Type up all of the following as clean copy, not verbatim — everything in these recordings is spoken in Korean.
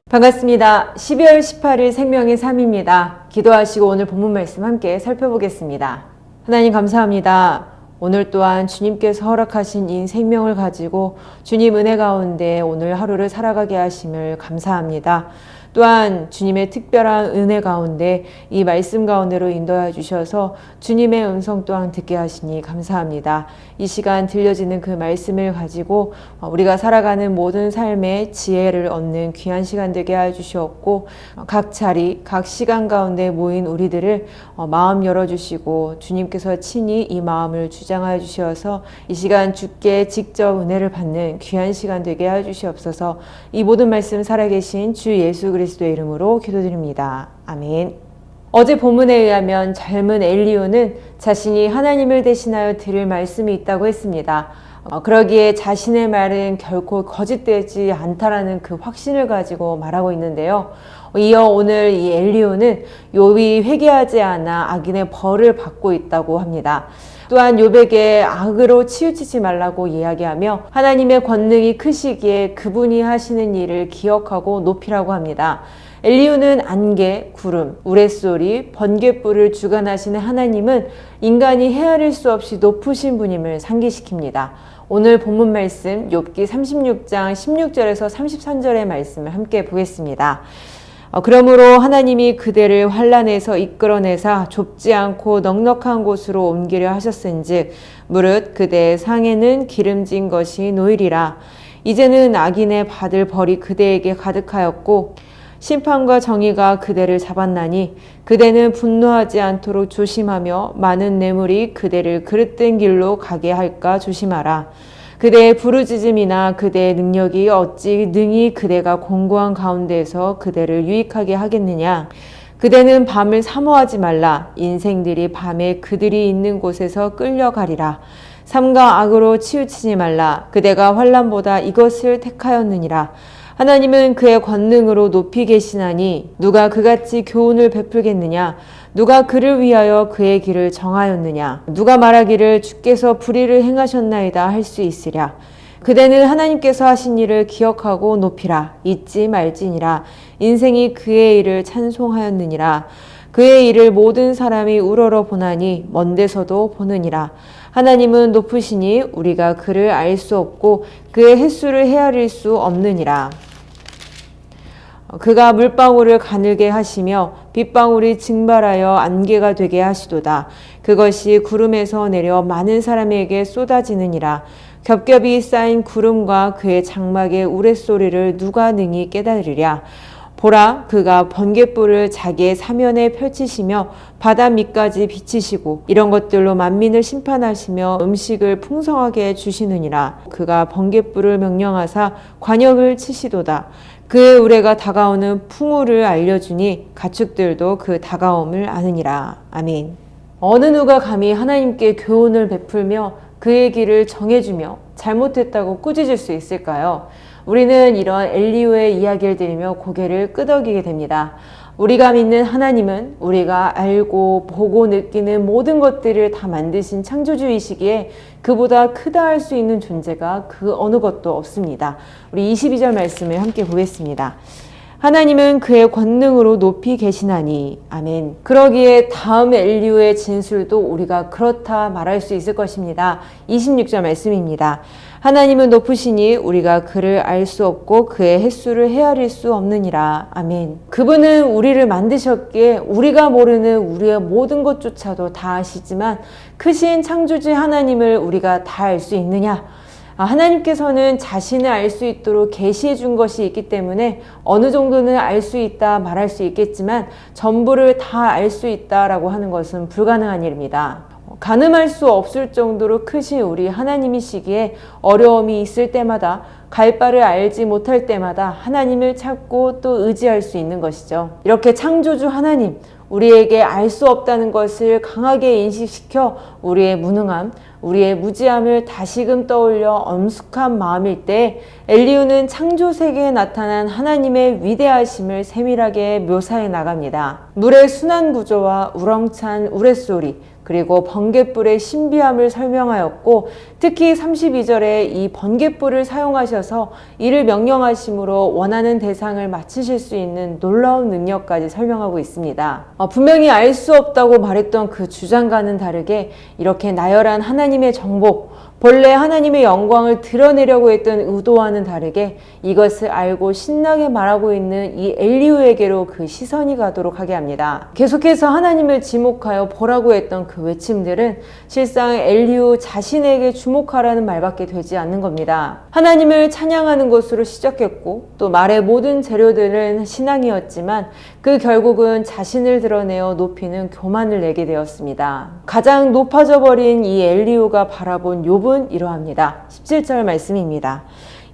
반갑습니다. 12월 18일 생명의 삶입니다. 기도하시고 오늘 본문 말씀 함께 살펴보겠습니다. 하나님 감사합니다. 오늘 또한 주님께서 허락하신 이 생명을 가지고 주님 은혜 가운데 오늘 하루를 살아가게 하심을 감사합니다. 또한 주님의 특별한 은혜 가운데 이 말씀 가운데로 인도해 주셔서 주님의 음성 또한 듣게 하시니 감사합니다. 이 시간 들려지는 그 말씀을 가지고 우리가 살아가는 모든 삶의 지혜를 얻는 귀한 시간 되게 해 주시옵고, 각 자리, 각 시간 가운데 모인 우리들을 마음 열어주시고 주님께서 친히 이 마음을 주장하여 주셔서 이 시간 주께 직접 은혜를 받는 귀한 시간 되게 해 주시옵소서. 이 모든 말씀 살아계신 주 예수 그리스도의 이름으로 기도드립니다. 아멘. 어제 본문에 의하면 젊은 엘리후는 자신이 하나님을 대신하여 드릴 말씀이 있다고 했습니다. 그러기에 자신의 말은 결코 거짓되지 않다라는 그 확신을 가지고 말하고 있는데요. 이어 오늘 이 엘리후는 욥이 회개하지 않아 악인의 벌을 받고 있다고 합니다. 또한 욥에게 악으로 치우치지 말라고 이야기하며 하나님의 권능이 크시기에 그분이 하시는 일을 기억하고 높이라고 합니다. 엘리후는 안개, 구름, 우레소리, 번갯불을 주관하시는 하나님은 인간이 헤아릴 수 없이 높으신 분임을 상기시킵니다. 오늘 본문 말씀 욥기 36장 16절에서 33절의 말씀을 함께 보겠습니다. 그러므로 하나님이 그대를 환난에서 이끌어내사 좁지 않고 넉넉한 곳으로 옮기려 하셨은즉 무릇 그대의 상에는 기름진 것이 놓이리라. 이제는 악인의 받을 벌이 그대에게 가득하였고 심판과 정의가 그대를 잡았나니 그대는 분노하지 않도록 조심하며 많은 뇌물이 그대를 그릇된 길로 가게 할까 조심하라. 그대의 부르짖음이나 그대의 능력이 어찌 능히 그대가 공고한 가운데에서 그대를 유익하게 하겠느냐. 그대는 밤을 사모하지 말라. 인생들이 밤에 그들이 있는 곳에서 끌려가리라. 삼가 악으로 치우치지 말라. 그대가 환난보다 이것을 택하였느니라. 하나님은 그의 권능으로 높이 계시나니 누가 그같이 교훈을 베풀겠느냐. 누가 그를 위하여 그의 길을 정하였느냐. 누가 말하기를 주께서 불의를 행하셨나이다 할 수 있으랴. 그대는 하나님께서 하신 일을 기억하고 높이라. 잊지 말지니라. 인생이 그의 일을 찬송하였느니라. 그의 일을 모든 사람이 우러러 보나니 먼 데서도 보느니라. 하나님은 높으시니 우리가 그를 알 수 없고 그의 횟수를 헤아릴 수 없느니라. 그가 물방울을 가늘게 하시며 빗방울이 증발하여 안개가 되게 하시도다. 그것이 구름에서 내려 많은 사람에게 쏟아지느니라. 겹겹이 쌓인 구름과 그의 장막의 우레소리를 누가 능히 깨달으랴. 보라, 그가 번갯불을 자기의 사면에 펼치시며 바다 밑까지 비치시고 이런 것들로 만민을 심판하시며 음식을 풍성하게 주시느니라. 그가 번갯불을 명령하사 관역을 치시도다. 그의 우레가 다가오는 풍우를 알려주니 가축들도 그 다가옴을 아느니라. 아멘. 어느 누가 감히 하나님께 교훈을 베풀며 그의 길을 정해주며 잘못했다고 꾸짖을 수 있을까요? 우리는 이런 엘리후의 이야기를 들으며 고개를 끄덕이게 됩니다. 우리가 믿는 하나님은 우리가 알고 보고 느끼는 모든 것들을 다 만드신 창조주이시기에 그보다 크다 할 수 있는 존재가 그 어느 것도 없습니다. 우리 22절 말씀을 함께 보겠습니다. 하나님은 그의 권능으로 높이 계시나니. 아멘. 그러기에 다음 엘리후의 진술도 우리가 그렇다 말할 수 있을 것입니다. 26절 말씀입니다. 하나님은 높으시니 우리가 그를 알 수 없고 그의 횟수를 헤아릴 수 없느니라. 아멘. 그분은 우리를 만드셨기에 우리가 모르는 우리의 모든 것조차도 다 아시지만 크신 창조주 하나님을 우리가 다 알 수 있느냐? 하나님께서는 자신을 알 수 있도록 계시해 준 것이 있기 때문에 어느 정도는 알 수 있다 말할 수 있겠지만 전부를 다 알 수 있다라고 하는 것은 불가능한 일입니다. 가늠할 수 없을 정도로 크신 우리 하나님이시기에 어려움이 있을 때마다 갈 바를 알지 못할 때마다 하나님을 찾고 또 의지할 수 있는 것이죠. 이렇게 창조주 하나님, 우리에게 알 수 없다는 것을 강하게 인식시켜 우리의 무능함, 우리의 무지함을 다시금 떠올려 엄숙한 마음일 때 엘리후는 창조 세계에 나타난 하나님의 위대하심을 세밀하게 묘사해 나갑니다. 물의 순환 구조와 우렁찬 우레소리, 그리고 번갯불의 신비함을 설명하였고, 특히 32절에 이 번갯불을 사용하셔서 이를 명령하심으로 원하는 대상을 맞추실 수 있는 놀라운 능력까지 설명하고 있습니다. 분명히 알 수 없다고 말했던 그 주장과는 다르게 이렇게 나열한 하나님의 정복, 본래 하나님의 영광을 드러내려고 했던 의도와는 다르게 이것을 알고 신나게 말하고 있는 이 엘리후에게로 그 시선이 가도록 하게 합니다. 계속해서 하나님을 지목하여 보라고 했던 그 외침들은 실상 엘리후 자신에게 주목하라는 말밖에 되지 않는 겁니다. 하나님을 찬양하는 것으로 시작했고 또 말의 모든 재료들은 신앙이었지만 그 결국은 자신을 드러내어 높이는 교만을 내게 되었습니다. 가장 높아져 버린 이 엘리후가 바라본 욥은 이러합니다. 17절 말씀입니다.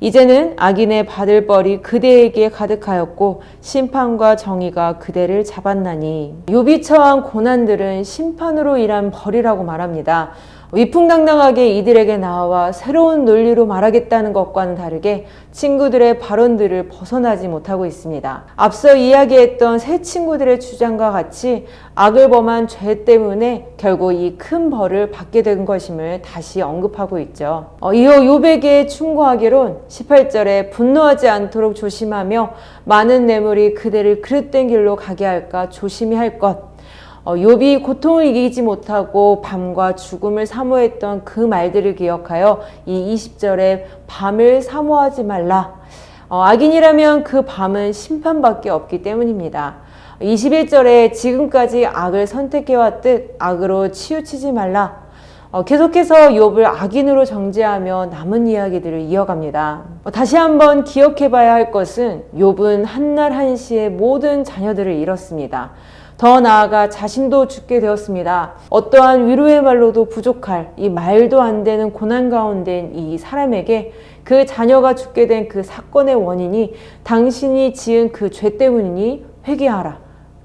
이제는 악인의 받을 벌이 그대에게 가득하였고 심판과 정의가 그대를 잡았나니. 욥이 처한 고난들은 심판으로 인한 벌이라고 말합니다. 위풍당당하게 이들에게 나와 새로운 논리로 말하겠다는 것과는 다르게 친구들의 발언들을 벗어나지 못하고 있습니다. 앞서 이야기했던 새 친구들의 주장과 같이 악을 범한 죄 때문에 결국 이 큰 벌을 받게 된 것임을 다시 언급하고 있죠. 이어 욥에게 충고하기론 18절에 분노하지 않도록 조심하며 많은 뇌물이 그대를 그릇된 길로 가게 할까 조심히 할 것. 욥이 고통을 이기지 못하고 밤과 죽음을 사모했던 그 말들을 기억하여 이 20절에 밤을 사모하지 말라. 악인이라면 그 밤은 심판밖에 없기 때문입니다. 21절에 지금까지 악을 선택해왔듯 악으로 치우치지 말라. 계속해서 욥을 악인으로 정죄하며 남은 이야기들을 이어갑니다. 다시 한번 기억해봐야 할 것은 욥은 한날 한시에 모든 자녀들을 잃었습니다. 더 나아가 자신도 죽게 되었습니다. 어떠한 위로의 말로도 부족할 이 말도 안 되는 고난 가운데인 이 사람에게 그 자녀가 죽게 된 그 사건의 원인이 당신이 지은 그 죄 때문이니 회개하라.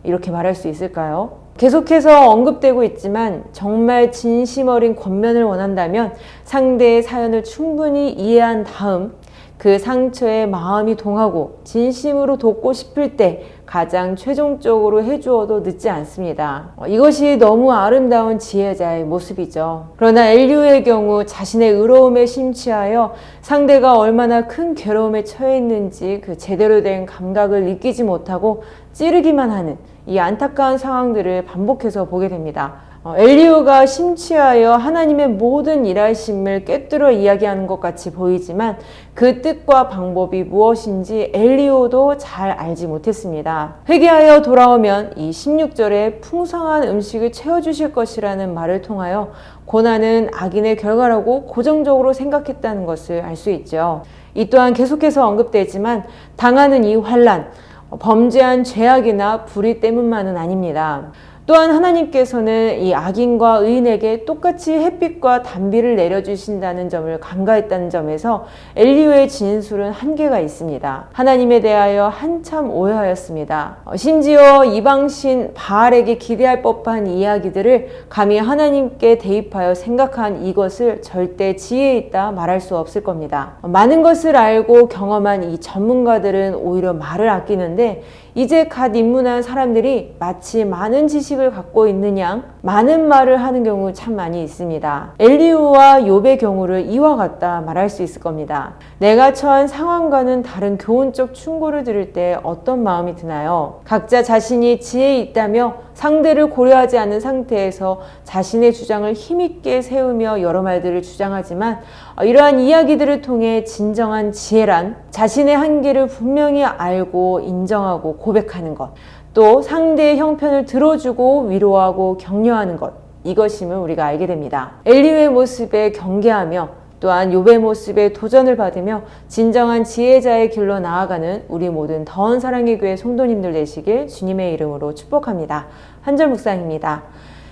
이렇게 말할 수 있을까요? 계속해서 언급되고 있지만 정말 진심 어린 권면을 원한다면 상대의 사연을 충분히 이해한 다음 그 상처에 마음이 동하고 진심으로 돕고 싶을 때 가장 최종적으로 해주어도 늦지 않습니다. 이것이 너무 아름다운 지혜자의 모습이죠. 그러나 엘리후의 경우 자신의 의로움에 심취하여 상대가 얼마나 큰 괴로움에 처해 있는지 그 제대로 된 감각을 느끼지 못하고 찌르기만 하는 이 안타까운 상황들을 반복해서 보게 됩니다. 엘리후가 심취하여 하나님의 모든 일하심을 꿰뚫어 이야기하는 것 같이 보이지만 그 뜻과 방법이 무엇인지 엘리후도 잘 알지 못했습니다. 회개하여 돌아오면 이 16절에 풍성한 음식을 채워주실 것이라는 말을 통하여 고난은 악인의 결과라고 고정적으로 생각했다는 것을 알 수 있죠. 이 또한 계속해서 언급되지만 당하는 이 환난, 범죄한 죄악이나 불의 때문만은 아닙니다. 또한 하나님께서는 이 악인과 의인에게 똑같이 햇빛과 단비를 내려주신다는 점을 간과했다는 점에서 엘리후의 진술은 한계가 있습니다. 하나님에 대하여 한참 오해하였습니다. 심지어 이방신 바알에게 기대할 법한 이야기들을 감히 하나님께 대입하여 생각한 이것을 절대 지혜 있다 말할 수 없을 겁니다. 많은 것을 알고 경험한 이 전문가들은 오히려 말을 아끼는데 이제 갓 입문한 사람들이 마치 많은 지식을 갖고 있는 양 많은 말을 하는 경우 참 많이 있습니다. 엘리후와 욥의 경우를 이와 같다 말할 수 있을 겁니다. 내가 처한 상황과는 다른 교훈적 충고를 들을 때 어떤 마음이 드나요? 각자 자신이 지혜 있다며 상대를 고려하지 않는 상태에서 자신의 주장을 힘있게 세우며 여러 말들을 주장하지만 이러한 이야기들을 통해 진정한 지혜란 자신의 한계를 분명히 알고 인정하고 고백하는 것, 또 상대의 형편을 들어주고 위로하고 격려하는 것, 이것임을 우리가 알게 됩니다. 엘리후의 모습에 경계하며 또한 욥의 모습에 도전을 받으며 진정한 지혜자의 길로 나아가는 우리 모든 더운 사랑의 교회 성도님들 되시길 주님의 이름으로 축복합니다. 한절 묵상입니다.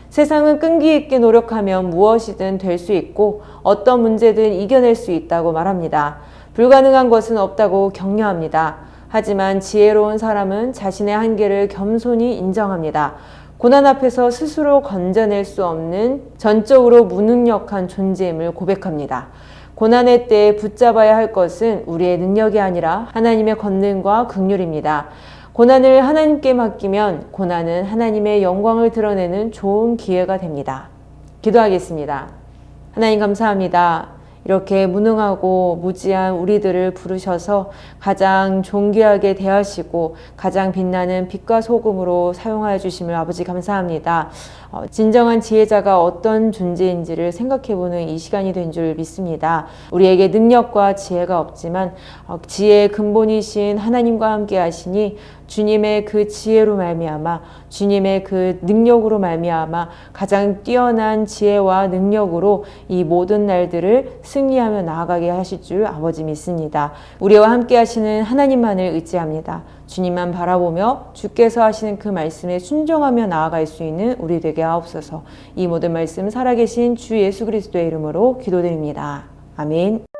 세상은 끈기 있게 노력하면 무엇이든 될 수 있고 어떤 문제든 이겨낼 수 있다고 말합니다. 불가능한 것은 없다고 격려합니다. 하지만 지혜로운 사람은 자신의 한계를 겸손히 인정합니다. 고난 앞에서 스스로 건져낼 수 없는 전적으로 무능력한 존재임을 고백합니다. 고난의 때에 붙잡아야 할 것은 우리의 능력이 아니라 하나님의 권능과 긍휼입니다. 고난을 하나님께 맡기면 고난은 하나님의 영광을 드러내는 좋은 기회가 됩니다. 기도하겠습니다. 하나님 감사합니다. 이렇게 무능하고 무지한 우리들을 부르셔서 가장 존귀하게 대하시고 가장 빛나는 빛과 소금으로 사용하여 주심을 아버지 감사합니다. 진정한 지혜자가 어떤 존재인지를 생각해보는 이 시간이 된 줄 믿습니다. 우리에게 능력과 지혜가 없지만 지혜의 근본이신 하나님과 함께 하시니 주님의 그 지혜로 말미암아 주님의 그 능력으로 말미암아 가장 뛰어난 지혜와 능력으로 이 모든 날들을 승리하며 나아가게 하실 줄 아버지 믿습니다. 우리와 함께 하시는 하나님만을 의지합니다. 주님만 바라보며 주께서 하시는 그 말씀에 순종하며 나아갈 수 있는 우리 되게 하옵소서. 이 모든 말씀 살아계신 주 예수 그리스도의 이름으로 기도드립니다. 아멘.